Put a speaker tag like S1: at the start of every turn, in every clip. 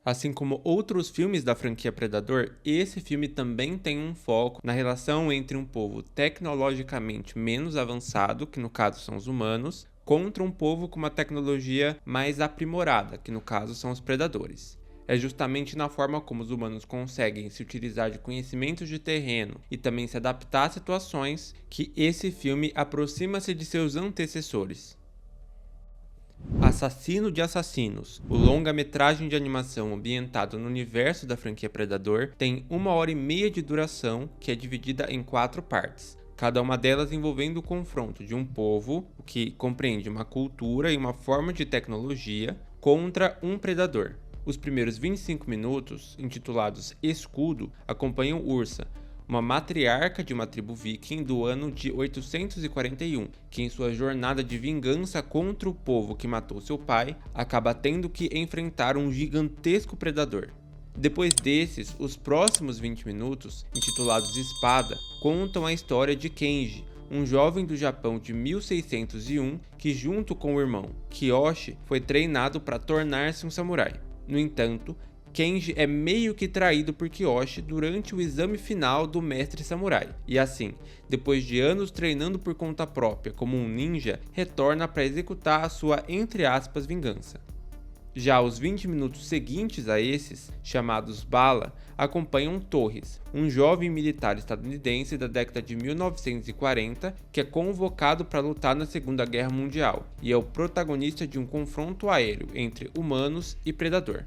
S1: Assim como outros filmes da franquia Predador, esse filme também tem um foco na relação entre um povo tecnologicamente menos avançado, que no caso são os humanos, contra um povo com uma tecnologia mais aprimorada, que no caso são os predadores. É justamente na forma como os humanos conseguem se utilizar de conhecimentos de terreno e também se adaptar a situações que esse filme aproxima-se de seus antecessores. Assassino de Assassinos, o longa-metragem de animação ambientado no universo da franquia Predador, tem 1h30 de duração, que é dividida em 4 partes, cada uma delas envolvendo o confronto de um povo, o que compreende uma cultura e uma forma de tecnologia, contra um predador. Os primeiros 25 minutos, intitulados Escudo, acompanham Ursa, uma matriarca de uma tribo viking do ano de 841, que em sua jornada de vingança contra o povo que matou seu pai, acaba tendo que enfrentar um gigantesco predador. Depois desses, os próximos 20 minutos, intitulados Espada, contam a história de Kenji, um jovem do Japão de 1601 que, junto com o irmão Kiyoshi, foi treinado para tornar-se um samurai. No entanto, Kenji é meio que traído por Kiyoshi durante o exame final do mestre samurai, e assim, depois de anos treinando por conta própria como um ninja, retorna para executar a sua, entre aspas, vingança. Já os 20 minutos seguintes a esses, chamados Bala, acompanham Torres, um jovem militar estadunidense da década de 1940 que é convocado para lutar na Segunda Guerra Mundial, e é o protagonista de um confronto aéreo entre humanos e predador.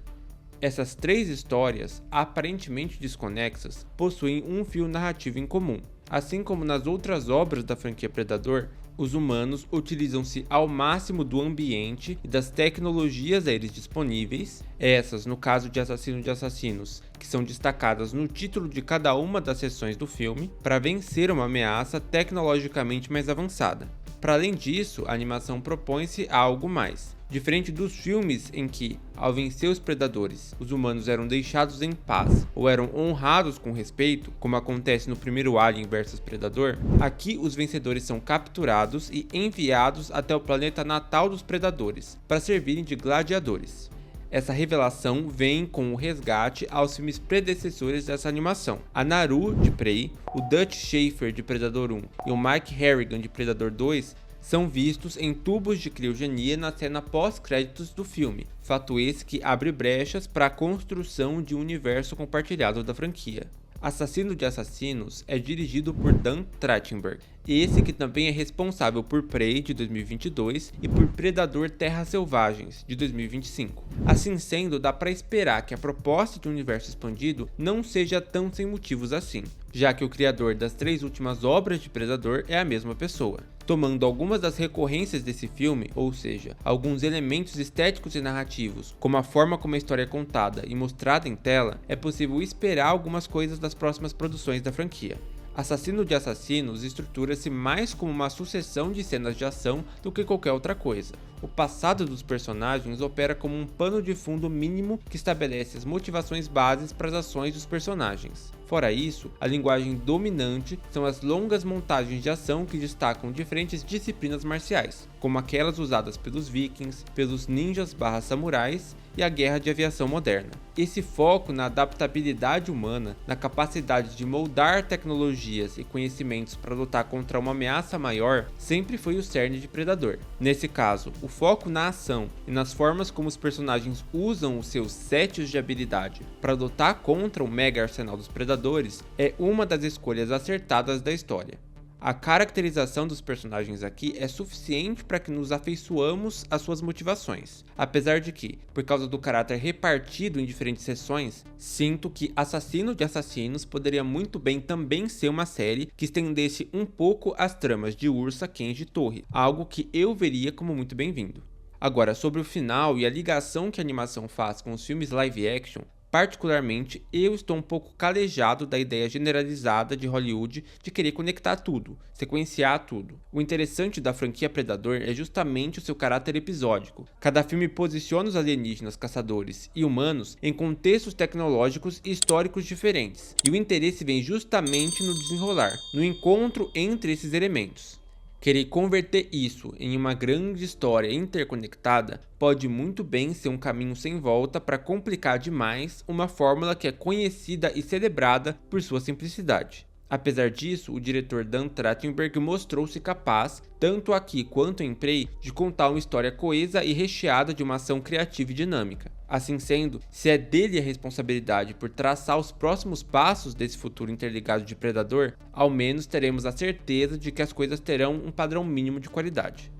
S1: Essas 3 histórias, aparentemente desconexas, possuem um fio narrativo em comum. Assim como nas outras obras da franquia Predador, os humanos utilizam-se ao máximo do ambiente e das tecnologias a eles disponíveis, essas no caso de Assassino de Assassinos, que são destacadas no título de cada uma das seções do filme, para vencer uma ameaça tecnologicamente mais avançada. Para além disso, a animação propõe-se a algo mais. Diferente dos filmes em que, ao vencer os predadores, os humanos eram deixados em paz ou eram honrados com respeito, como acontece no primeiro Alien vs Predador, aqui os vencedores são capturados e enviados até o planeta natal dos predadores, para servirem de gladiadores. Essa revelação vem com o resgate aos filmes predecessores dessa animação. A Naru, de Prey, o Dutch Schaefer, de Predador 1 e o Mike Harrigan, de Predador 2, são vistos em tubos de criogenia na cena pós-créditos do filme, fato esse que abre brechas para a construção de um universo compartilhado da franquia. Assassino de Assassinos é dirigido por Dan Trachtenberg, esse que também é responsável por Prey, de 2022, e por Predador Terras Selvagens, de 2025. Assim sendo, dá para esperar que a proposta de um universo expandido não seja tão sem motivos assim, já que o criador das 3 últimas obras de Predador é a mesma pessoa. Tomando algumas das recorrências desse filme, ou seja, alguns elementos estéticos e narrativos, como a forma como a história é contada e mostrada em tela, é possível esperar algumas coisas das próximas produções da franquia. Assassino de Assassinos estrutura-se mais como uma sucessão de cenas de ação do que qualquer outra coisa. O passado dos personagens opera como um pano de fundo mínimo que estabelece as motivações bases para as ações dos personagens. Fora isso, a linguagem dominante são as longas montagens de ação que destacam diferentes disciplinas marciais, como aquelas usadas pelos vikings, pelos ninjas/samurais e a guerra de aviação moderna. Esse foco na adaptabilidade humana, na capacidade de moldar tecnologias e conhecimentos para lutar contra uma ameaça maior, sempre foi o cerne de Predador. Nesse caso, o foco na ação e nas formas como os personagens usam os seus sets de habilidade para lutar contra o mega arsenal dos predadores é uma das escolhas acertadas da história. A caracterização dos personagens aqui é suficiente para que nos afeiçoamos às suas motivações, apesar de que, por causa do caráter repartido em diferentes seções, sinto que Assassino de Assassinos poderia muito bem também ser uma série que estendesse um pouco as tramas de Ursa, Kenji e Torre, algo que eu veria como muito bem-vindo. Agora, sobre o final e a ligação que a animação faz com os filmes live action, particularmente, eu estou um pouco calejado da ideia generalizada de Hollywood de querer conectar tudo, sequenciar tudo. O interessante da franquia Predador é justamente o seu caráter episódico. Cada filme posiciona os alienígenas, caçadores e humanos em contextos tecnológicos e históricos diferentes, e o interesse vem justamente no desenrolar, no encontro entre esses elementos. Querer converter isso em uma grande história interconectada pode muito bem ser um caminho sem volta para complicar demais uma fórmula que é conhecida e celebrada por sua simplicidade. Apesar disso, o diretor Dan Trachtenberg mostrou-se capaz, tanto aqui quanto em Prey, de contar uma história coesa e recheada de uma ação criativa e dinâmica. Assim sendo, se é dele a responsabilidade por traçar os próximos passos desse futuro interligado de Predador, ao menos teremos a certeza de que as coisas terão um padrão mínimo de qualidade.